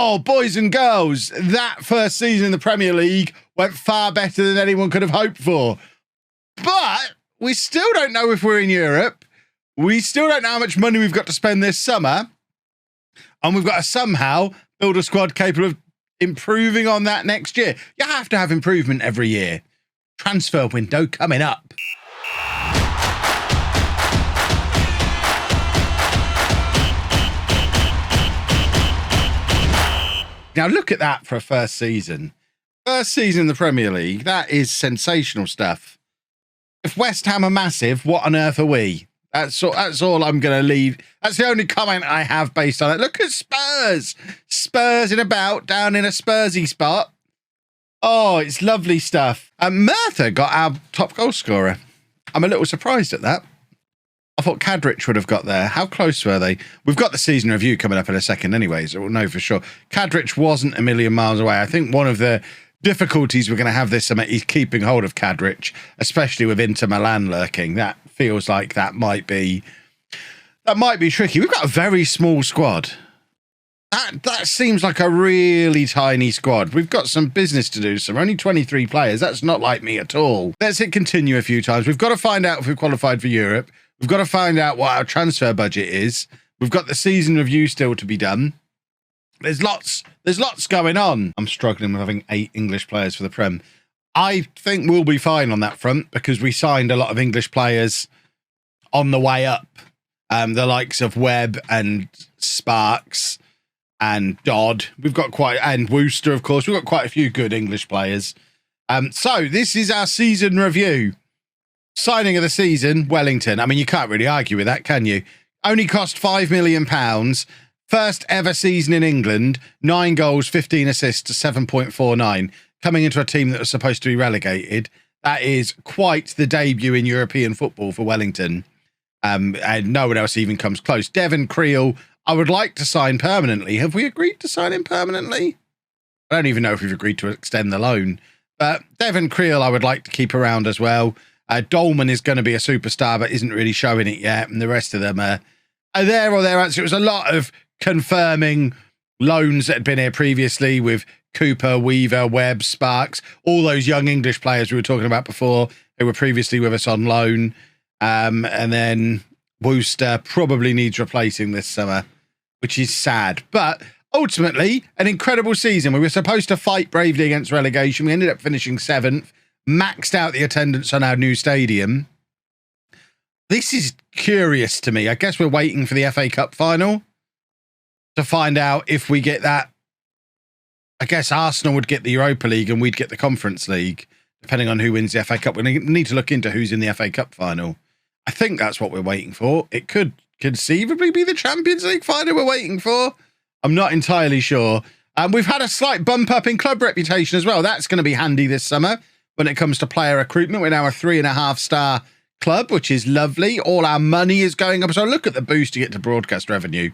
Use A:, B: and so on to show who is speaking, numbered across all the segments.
A: Oh, boys and girls, that first season in the Premier League went far better than anyone could have hoped for. But we still don't know if we're in Europe. We still don't know how much money we've got to spend this summer. And we've got to somehow build a squad capable of improving on that next year. You have to have improvement every year. Transfer window coming up. Now look at that for a first season. First season in the Premier League, that is sensational stuff. If West Ham are massive, what on earth are we? That's all I'm going to leave. That's the only comment I have based on it. Look at Spurs. Spurs in a bout, down in a Spursy spot. Oh, it's lovely stuff. Merthyr got our top goal scorer. I'm a little surprised at that. I thought Kadrich would have got there. How close were they? We've got the season review coming up in a second anyway, so we'll know for sure. Kadrich wasn't a million miles away. I think one of the difficulties we're going to have this summer is keeping hold of Kadrich, especially with Inter Milan lurking. That feels like that might be tricky. We've got a very small squad. That seems like a really tiny squad. We've got some business to do. So we're only 23 players. That's not like me at all. Let's hit continue a few times. We've got to find out if we've qualified for Europe. We've got to find out what our transfer budget is. We've got the season review still to be done. There's lots going on. I'm struggling with having 8 English players for the Prem. I think we'll be fine on that front because we signed a lot of English players on the way up. The likes of Webb and Sparks and Dodd. And Wooster, of course. We've got quite a few good English players. So this is our season review. Signing of the season, Wellington. I mean, you can't really argue with that, can you? Only cost £5 million. First ever season in England. 9 goals, 15 assists, 7.49. Coming into a team that was supposed to be relegated. That is quite the debut in European football for Wellington. And no one else even comes close. Devon Creel, I would like to sign permanently. Have we agreed to sign him permanently? I don't even know if we've agreed to extend the loan. But Devon Creel, I would like to keep around as well. Dolman is going to be a superstar, but isn't really showing it yet. And the rest of them are there or thereabouts. It was a lot of confirming loans that had been here previously with Cooper, Weaver, Webb, Sparks, all those young English players we were talking about before who were previously with us on loan. And then Wooster probably needs replacing this summer, which is sad. But ultimately, an incredible season. We were supposed to fight bravely against relegation. We ended up finishing 7th. Maxed out the attendance on our new stadium. This is curious to me. I guess we're waiting for the FA Cup final to find out if we get that. I guess Arsenal would get the Europa League and we'd get the Conference League, depending on who wins the FA Cup. We need to look into who's in the FA Cup final. I think that's what we're waiting for. It could conceivably be the Champions League final we're waiting for. I'm not entirely sure. We've had a slight bump up in club reputation as well. That's going to be handy this summer. When it comes to player recruitment, we're now a 3.5-star club, which is lovely. All our money is going up. So look at the boost you get to broadcast revenue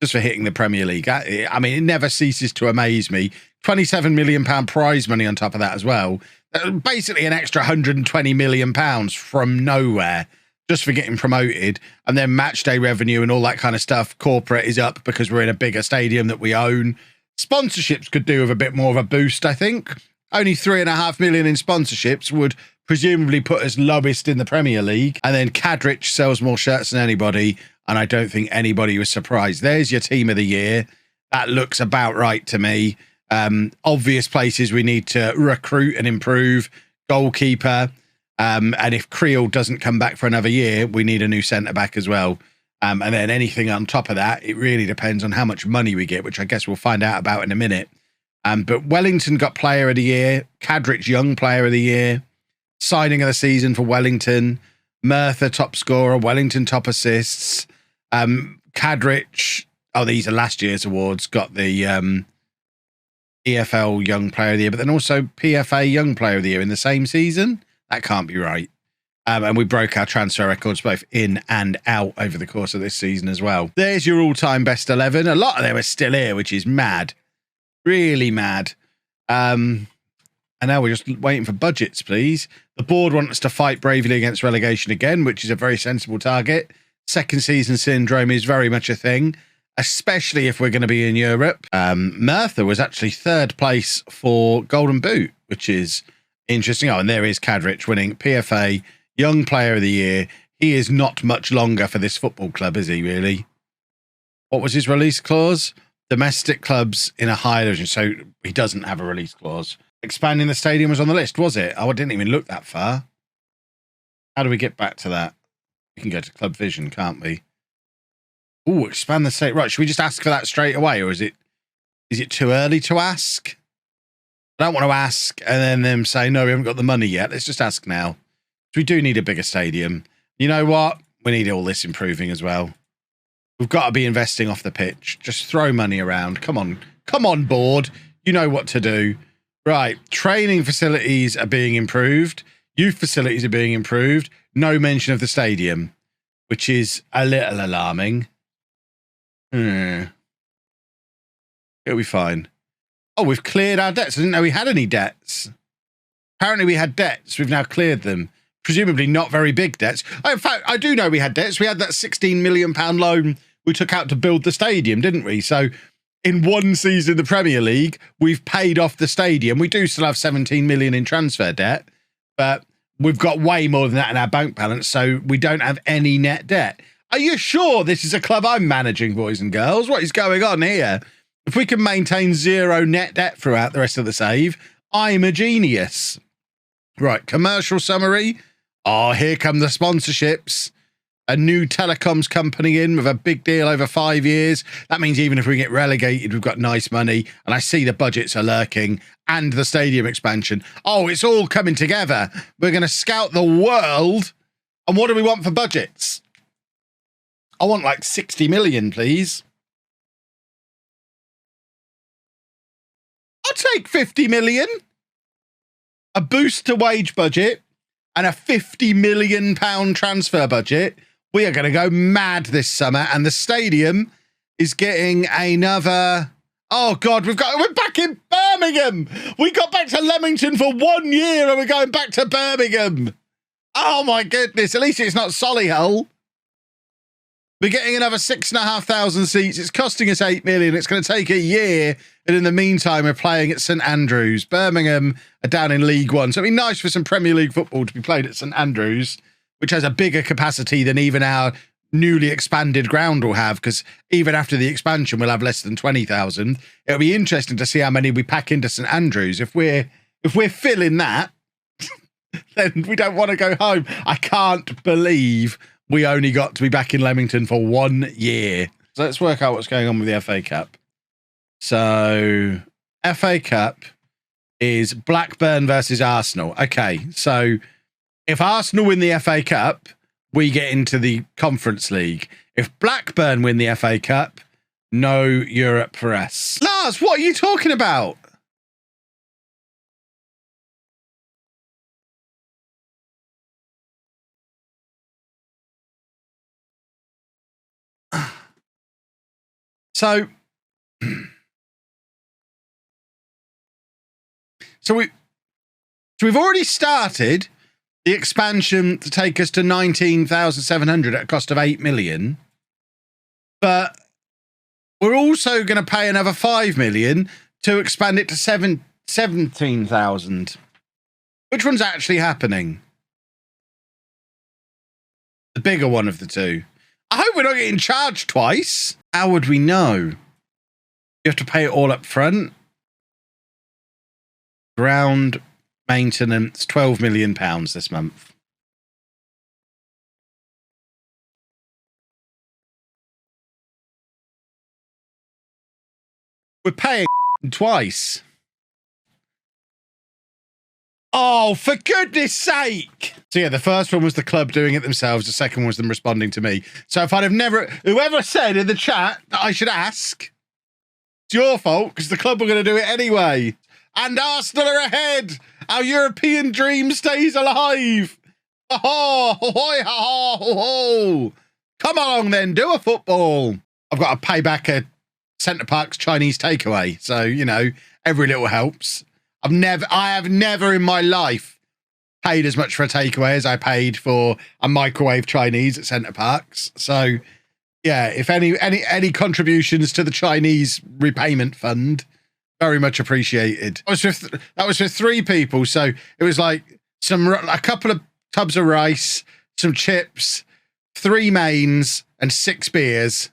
A: just for hitting the Premier League. I mean, it never ceases to amaze me. £27 million prize money on top of that as well. Basically an extra £120 million from nowhere just for getting promoted. And then match day revenue and all that kind of stuff. Corporate is up because we're in a bigger stadium that we own. Sponsorships could do with a bit more of a boost, I think. Only 3.5 million in sponsorships would presumably put us lowest in the Premier League. And then Kadrich sells more shirts than anybody. And I don't think anybody was surprised. There's your team of the year. That looks about right to me. Obvious places we need to recruit and improve. Goalkeeper. And if Creel doesn't come back for another year, we need a new centre-back as well. And then anything on top of that, it really depends on how much money we get, which I guess we'll find out about in a minute. But Wellington got player of the year. Kadrich, young player of the year. Signing of the season for Wellington. Merthyr, top scorer. Wellington, top assists. Kadrich, these are last year's awards, got the EFL Young Player of the Year, but then also PFA Young Player of the Year in the same season. That can't be right. And we broke our transfer records both in and out over the course of this season as well. There's your all-time best 11. A lot of them are still here, which is mad. Really mad. And now we're just waiting for budgets, please. The board want us to fight bravely against relegation again, which is a very sensible target. Second season syndrome is very much a thing. especially if we're going to be in Europe. Murtha was actually 3rd place for Golden Boot, which is interesting. Oh, and there is Kadrich winning PFA Young Player of the Year. He is not much longer for this football club, is he, really? What was his release clause? Domestic clubs in a higher division. So he doesn't have a release clause. Expanding the stadium was on the list, was it? Oh, I didn't even look that far. How do we get back to that? We can go to Club Vision, can't we? Oh, expand the stadium. Right, should we just ask for that straight away, or is it too early to ask? I don't want to ask and then them say, no, we haven't got the money yet. Let's just ask now. We do need a bigger stadium. You know what? We need all this improving as well. We've got to be investing off the pitch. Just throw money around. Come on, board. You know what to do. Right. Training facilities are being improved. Youth facilities are being improved. No mention of the stadium, which is a little alarming. It'll be fine. Oh, we've cleared our debts. I didn't know we had any debts. Apparently we had debts. We've now cleared them. Presumably not very big debts. In fact, I do know we had debts. We had that £16 million loan we took out to build the stadium, didn't we? So in one season in the Premier League, we've paid off the stadium. We do still have 17 million in transfer debt, but we've got way more than that in our bank balance, so we don't have any net debt. Are you sure this is a club I'm managing, boys and girls? What is going on here? If we can maintain 0 net debt throughout the rest of the save, I'm a genius. Right, commercial summary. Oh, here come the sponsorships. A new telecoms company in with a big deal over 5 years. That means even if we get relegated, we've got nice money. And I see the budgets are lurking and the stadium expansion. Oh, it's all coming together. We're going to scout the world. And what do we want for budgets? I want like 60 million, please. I'll take 50 million. A boost to wage budget and a £50 million transfer budget. We are going to go mad this summer, and the stadium is getting another. Oh God, we're back in Birmingham. We got back to Leamington for 1 year, and we're going back to Birmingham. Oh my goodness! At least it's not Solihull. We're getting another 6,500 seats. It's costing us 8 million. It's going to take a year, and in the meantime, we're playing at St Andrews. Birmingham are down in League One, so it'd be nice for some Premier League football to be played at St Andrews, which has a bigger capacity than even our newly expanded ground will have, because even after the expansion, we'll have less than 20,000. It'll be interesting to see how many we pack into St Andrews. If we're filling that, then we don't want to go home. I can't believe we only got to be back in Leamington for 1 year. So let's work out what's going on with the FA Cup. So FA Cup is Blackburn versus Arsenal. Okay, so if Arsenal win the FA Cup, we get into the Conference League. If Blackburn win the FA Cup, no Europe for us. Lars, what are you talking about? So we've already started the expansion to take us to 19,700 at a cost of 8 million. But we're also going to pay another 5 million to expand it to 17,000. Which one's actually happening? The bigger one of the two. I hope we're not getting charged twice. How would we know? You have to pay it all up front. Ground maintenance, £12 million this month. We're paying twice. Oh, for goodness sake. So yeah, the first one was the club doing it themselves. The second one was them responding to me. So if I'd have whoever said in the chat that I should ask, it's your fault, because the club were going to do it anyway. And Arsenal are ahead. Our European dream stays alive. Oh. Come along then, do a football. I've got to pay back a Centre Park's Chinese takeaway. So, you know, every little helps. I have never in my life paid as much for a takeaway as I paid for a microwave Chinese at Centre Park's. So, Yeah, if any contributions to the Chinese repayment fund, very much appreciated. That was with 3 people, so it was like a couple of tubs of rice, some chips, 3 mains, and 6 beers.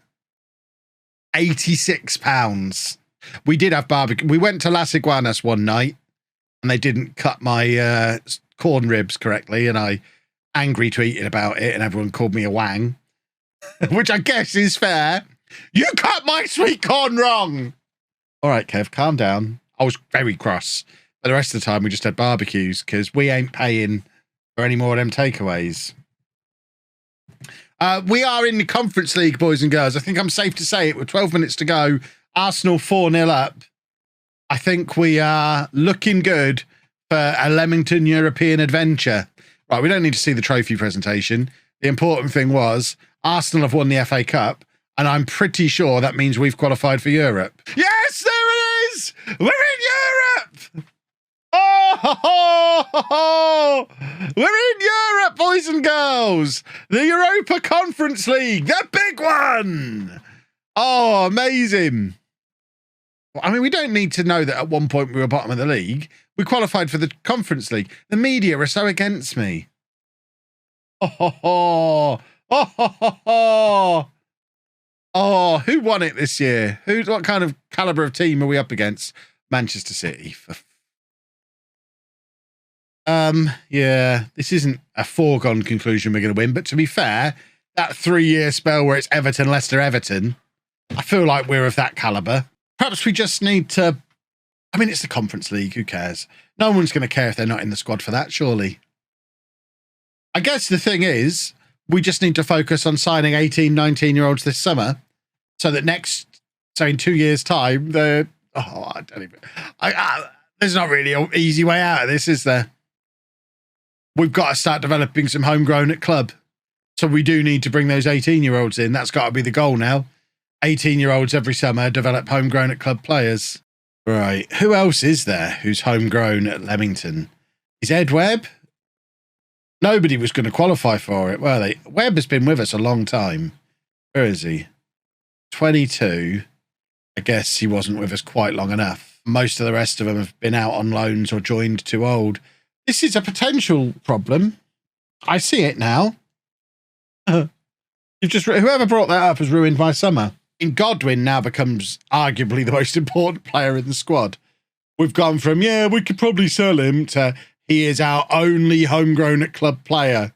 A: £86. We did have barbecue. We went to Las Iguanas one night, and they didn't cut my corn ribs correctly, and I angry tweeted about it, and everyone called me a wang, which I guess is fair. You cut my sweet corn wrong. All right, Kev, calm down. I was very cross. But the rest of the time, we just had barbecues because we ain't paying for any more of them takeaways. We are in the Conference League, boys and girls. I think I'm safe to say it. With 12 minutes to go, Arsenal 4-0 up. I think we are looking good for a Leamington European adventure. Right, we don't need to see the trophy presentation. The important thing was Arsenal have won the FA Cup, and I'm pretty sure that means we've qualified for Europe. Yes, there it is! We're in Europe! Oh, we're in Europe, boys and girls. The Europa Conference League, the big one. Oh, amazing. I mean, we don't need to know that at one point we were bottom of the league. We qualified for the Conference League. The media are so against me. Oh, who won it this year? What kind of caliber of team are we up against? Manchester City. Yeah, this isn't a foregone conclusion we're going to win, but to be fair, that 3-year spell where it's Everton, Leicester, Everton, I feel like we're of that caliber. Perhaps we just need to, I mean, it's the Conference League, who cares? No one's going to care if they're not in the squad for that, surely. I guess the thing is, we just need to focus on signing 18, 19-year-olds this summer so that in 2 years' time, there's not really an easy way out of this, is there? We've got to start developing some homegrown at club. So we do need to bring those 18-year-olds in. That's got to be the goal now. 18-year-olds every summer, develop homegrown at club players. Right. Who else is there who's homegrown at Leamington? Is Ed Webb? Nobody was going to qualify for it, were they? Webb has been with us a long time. Where is he? 22. I guess he wasn't with us quite long enough. Most of the rest of them have been out on loans or joined too old. This is a potential problem. I see it now. Whoever brought that up has ruined my summer. And Godwin now becomes arguably the most important player in the squad. We've gone from, yeah, we could probably sell him, to he is our only homegrown at club player.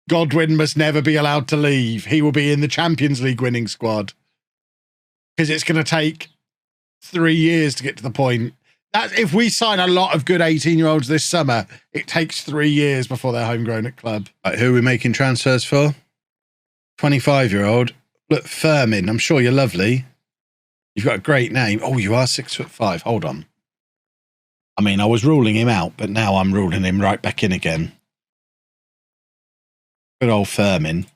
A: Godwin must never be allowed to leave. He will be in the Champions League winning squad. Because it's going to take 3 years to get to the point. If we sign a lot of good 18-year-olds this summer, it takes 3 years before they're homegrown at club. Right, who are we making transfers for? 25-year-old. Look, Furman, I'm sure you're lovely. You've got a great name. Oh, you are 6'5". Hold on. I mean, I was ruling him out, but now I'm ruling him right back in again. Good old Furman.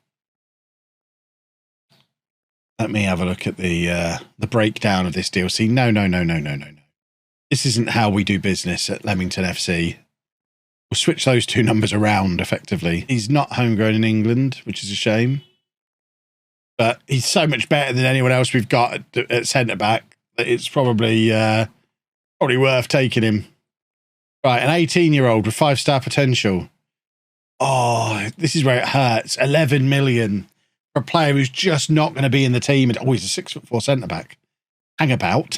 A: Let me have a look at the breakdown of this deal. See, no. This isn't how we do business at Leamington FC. We'll switch those 2 numbers around effectively. He's not homegrown in England, which is a shame. But he's so much better than anyone else we've got at centre-back that it's probably worth taking him. Right, an 18-year-old with 5-star potential. Oh, this is where it hurts. 11 million for a player who's just not going to be in the team. Oh, he's a 6'4" centre-back. Hang about.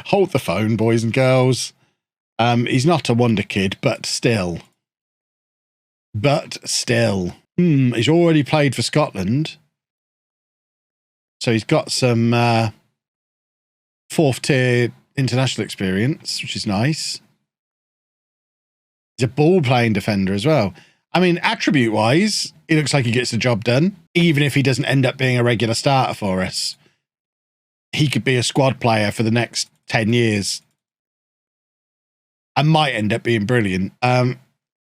A: Hold the phone, boys and girls. He's not a wonder kid, but still. He's already played for Scotland. So he's got some 4th-tier international experience, which is nice. He's a ball-playing defender as well. I mean, attribute-wise, he looks like he gets the job done, even if he doesn't end up being a regular starter for us. He could be a squad player for the next 10 years. And might end up being brilliant.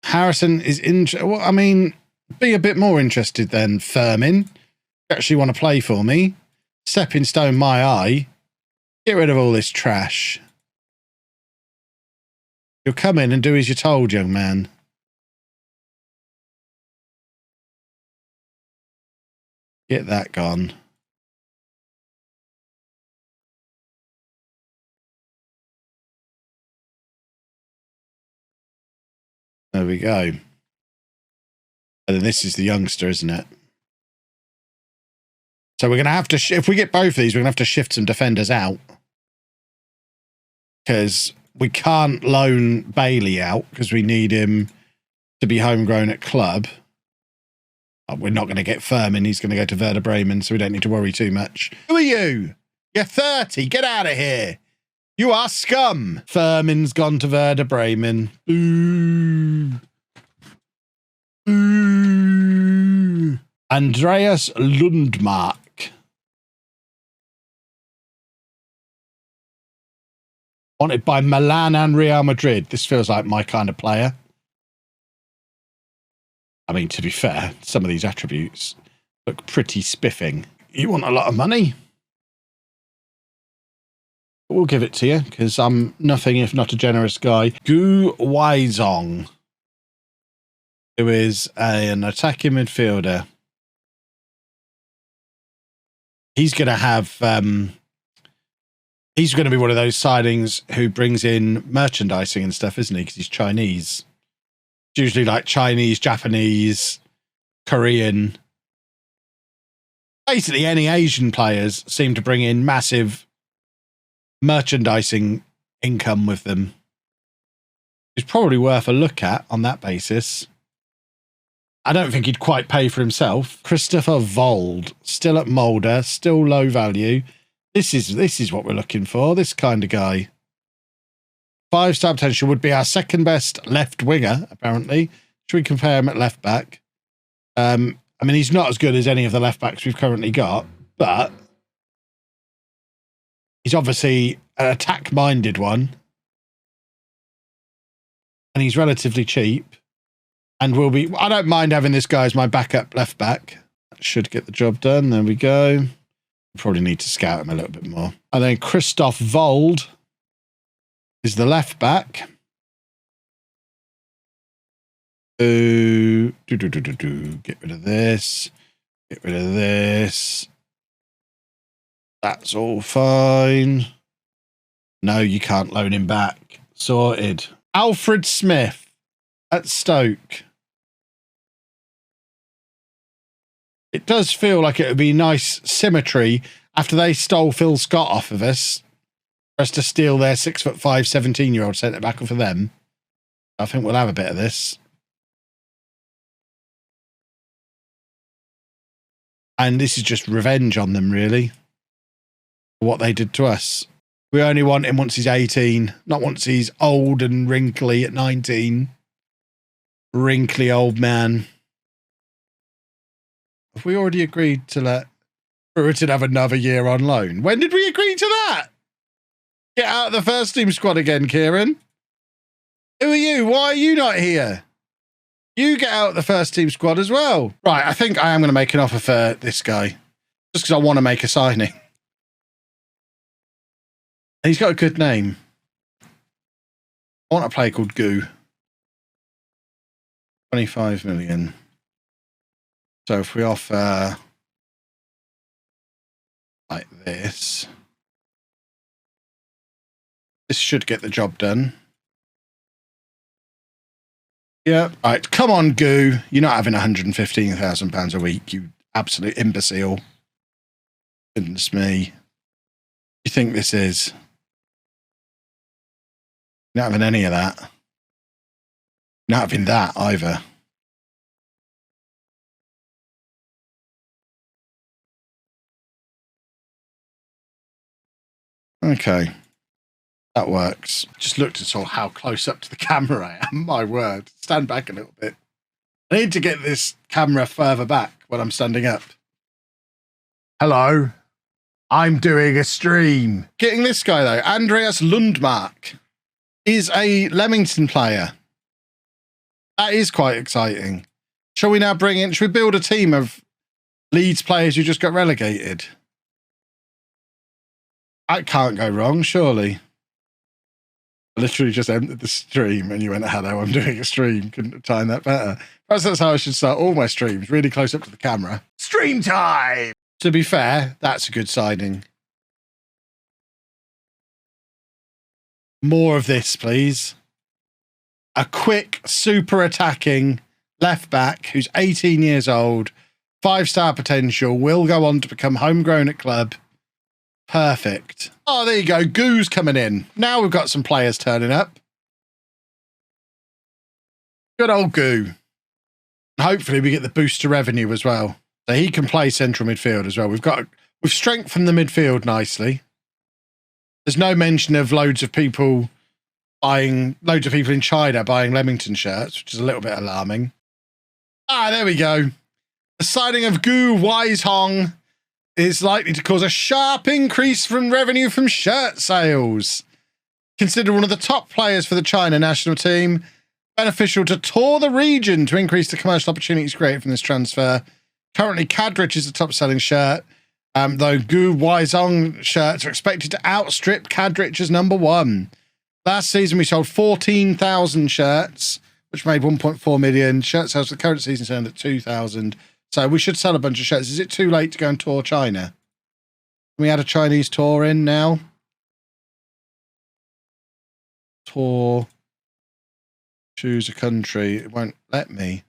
A: Harrison is be a bit more interested than Furman. Actually want to play for me. Stepping stone my eye. Get rid of all this trash. You'll come in and do as you're told, young man. Get that gone. There we go. And then this is the youngster, isn't it? So we're going to have to, if we get both of these, we're going to have to shift some defenders out. Because we can't loan Bailey out because we need him to be homegrown at club. We're not going to get Furman. He's going to go to Werder Bremen, so we don't need to worry too much. Who are you? You're 30. Get out of here. You are scum. Furman's gone to Werder Bremen. Ooh. Ooh. Andreas Lundmark. Wanted by Milan and Real Madrid. This feels like my kind of player. I mean, to be fair, some of these attributes look pretty spiffing. You want a lot of money? We'll give it to you, because I'm nothing if not a generous guy. Gu Weizong, who is an attacking midfielder. He's going to have... he's going to be one of those signings who brings in merchandising and stuff, isn't he? Because he's Chinese. It's usually like Chinese, Japanese, Korean. Basically, any Asian players seem to bring in massive merchandising income with them. It's probably worth a look at on that basis. I don't think he'd quite pay for himself. Christopher Vold, still at Mulder, still low value. This is what we're looking for, this kind of guy. 5-star potential would be our second best left winger, apparently. Should we compare him at left back? I mean, he's not as good as any of the left backs we've currently got, but he's obviously an attack-minded one. And he's relatively cheap. And will be... I don't mind having this guy as my backup left back. That should get the job done. There we go. Probably need to scout him a little bit more. And then Christoph Vold is the left back. Get rid of this. Get rid of this. That's all fine. No, you can't loan him back. Sorted. Alfred Smith at Stoke. It does feel like it would be nice symmetry after they stole Phil Scott off of us for us to steal their 6'5", 17-year-old centre back for them. I think we'll have a bit of this. And this is just revenge on them, really, for what they did to us. We only want him once he's 18, not once he's old and wrinkly at 19. Wrinkly old man. Have we already agreed to let Brereton have another year on loan? When did we agree to that? Get out of the first team squad again, Kieran. Who are you? Why are you not here? You get out of the first team squad as well. Right, I think I am going to make an offer for this guy. Just because I want to make a signing. And he's got a good name. I want a player called Goo. 25 million. So if we offer like this, this should get the job done. Yeah. Right. Come on, Goo. You're not having £115,000 a week, you absolute imbecile. Goodness me. You think this is? You're not having any of that. You're not having that either. Okay, that works. Just looked and saw how close up to the camera I am. My word. Stand back a little bit. I need to get this camera further back when I'm standing up. Hello. I'm doing a stream. Getting this guy, though, Andreas Lundmark, is a Leamington player. That is quite exciting. Shall we now bring in... Should we build a team of Leeds players who just got relegated? That can't go wrong, surely. Literally just ended the stream and you went, hello, I'm doing a stream. Couldn't have timed that better. Perhaps that's how I should start all my streams, really close up to the camera. Stream time! To be fair, that's a good signing. More of this, please. A quick, super attacking left back who's 18 years old, 5-star potential, will go on to become homegrown at club. Perfect. Oh, there you go. Goo's coming in. Now we've got some players turning up. Good old Goo. Hopefully we get the boost to revenue as well. So he can play central midfield as well. We've strengthened the midfield nicely. There's no mention of loads of people in China buying Leamington shirts, which is a little bit alarming. Ah, there we go. The signing of Gu Weishong is likely to cause a sharp increase from revenue from shirt sales. Considered one of the top players for the China national team, beneficial to tour the region to increase the commercial opportunities created from this transfer. Currently, Cadrich is the top-selling shirt, though Gu Weishong shirts are expected to outstrip Cadrich as #1. Last season, we sold 14,000 shirts, which made 1.4 million. Shirt sales for the current season turned at 2,000. So we should sell a bunch of shirts. Is it too late to go and tour China? Can we add a Chinese tour in now? Tour. Choose a country. It won't let me.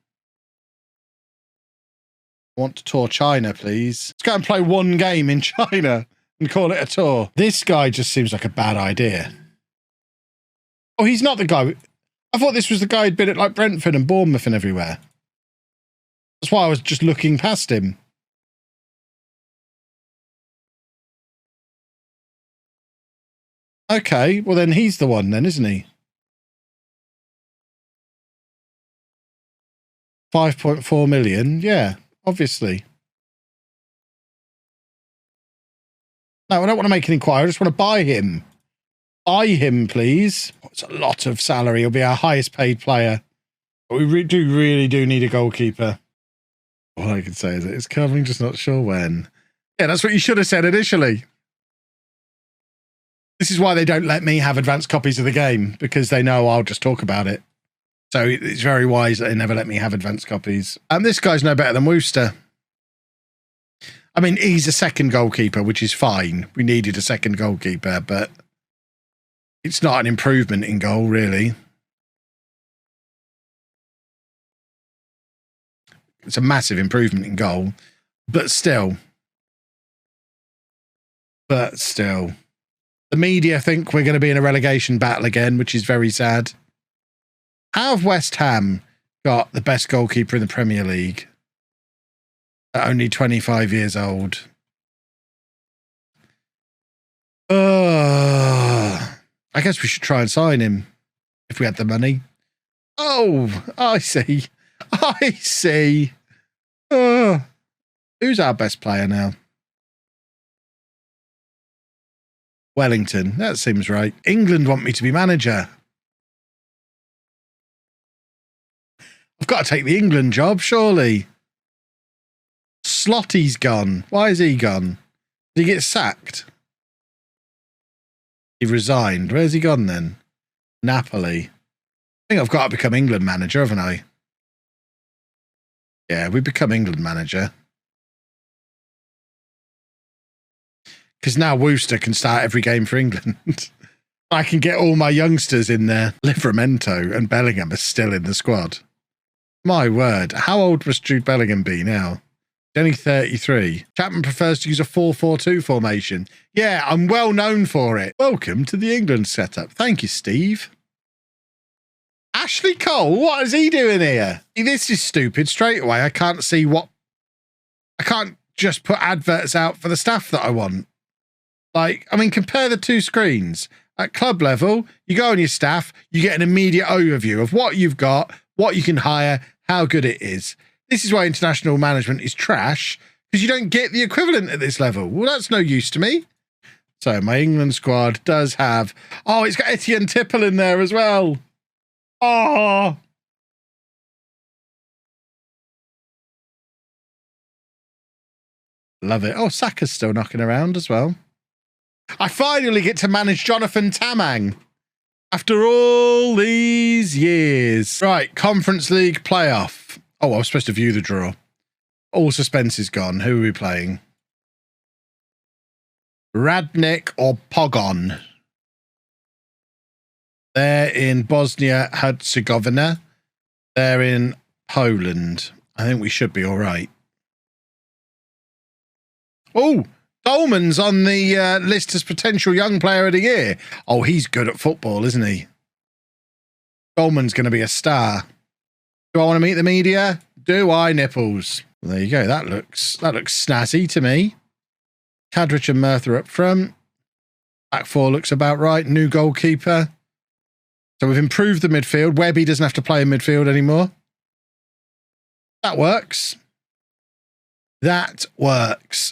A: I want to tour China, please. Let's go and play one game in China and call it a tour. This guy just seems like a bad idea. Oh, he's not the guy. I thought this was the guy who'd been at like Brentford and Bournemouth and everywhere. That's why I was just looking past him. Okay, well then he's the one then, isn't he? 5.4 million. Yeah, obviously. No, I don't want to make an inquiry. I just want to buy him. Buy him, please. It's a lot of salary. He'll be our highest paid player. But we really do need a goalkeeper. All I can say is it's coming, just not sure when. Yeah, that's what you should have said initially. This is why they don't let me have advanced copies of the game, because they know I'll just talk about it. So it's very wise that they never let me have advanced copies. And this guy's no better than Wooster. I mean, he's a second goalkeeper, which is fine. We needed a second goalkeeper, but it's not an improvement in goal, really. It's a massive improvement in goal, but still. The media think we're going to be in a relegation battle again, which is very sad. How have West Ham got the best goalkeeper in the Premier League at only 25 years old? I guess we should try and sign him if we had the money. Oh, I see. I see. Who's our best player now? Wellington. That seems right. England want me to be manager. I've got to take the England job, surely. Slotty's gone. Why is he gone? Did he get sacked? He resigned. Where's he gone then? Napoli. I think I've got to become England manager, haven't I? Yeah, we become England manager. Because now Wooster can start every game for England. I can get all my youngsters in there. Livramento and Bellingham are still in the squad. My word. How old must Jude Bellingham be now? He's only 33. Chapman prefers to use a 4-4-2 formation. Yeah, I'm well known for it. Welcome to the England setup. Thank you, Steve. Ashley Cole, what is he doing here? This is stupid straight away. I can't see what... I can't just put adverts out for the staff that I want. Like, I mean, compare the two screens. At club level, you go on your staff, you get an immediate overview of what you've got, what you can hire, how good it is. This is why international management is trash, because you don't get the equivalent at this level. Well, that's no use to me. So my England squad does have... Oh, it's got Etienne Tipple in there as well. Oh. Love it. Oh, Saka's still knocking around as well. I finally get to manage Jonathan Tamang. After all these years. Right, Conference League playoff. Oh, I was supposed to view the draw. All suspense is gone. Who are we playing? Radnik or Pogon? They're in Bosnia-Herzegovina. They're in Poland. I think we should be all right. Oh, Dolman's on the list as potential young player of the year. Oh, he's good at football, isn't he? Dolman's going to be a star. Do I want to meet the media? Do I, nipples? Well, there you go. That looks snazzy to me. Kadrich and Murtha up front. Back four looks about right. New goalkeeper. So we've improved the midfield. Webby doesn't have to play in midfield anymore. That works. That works.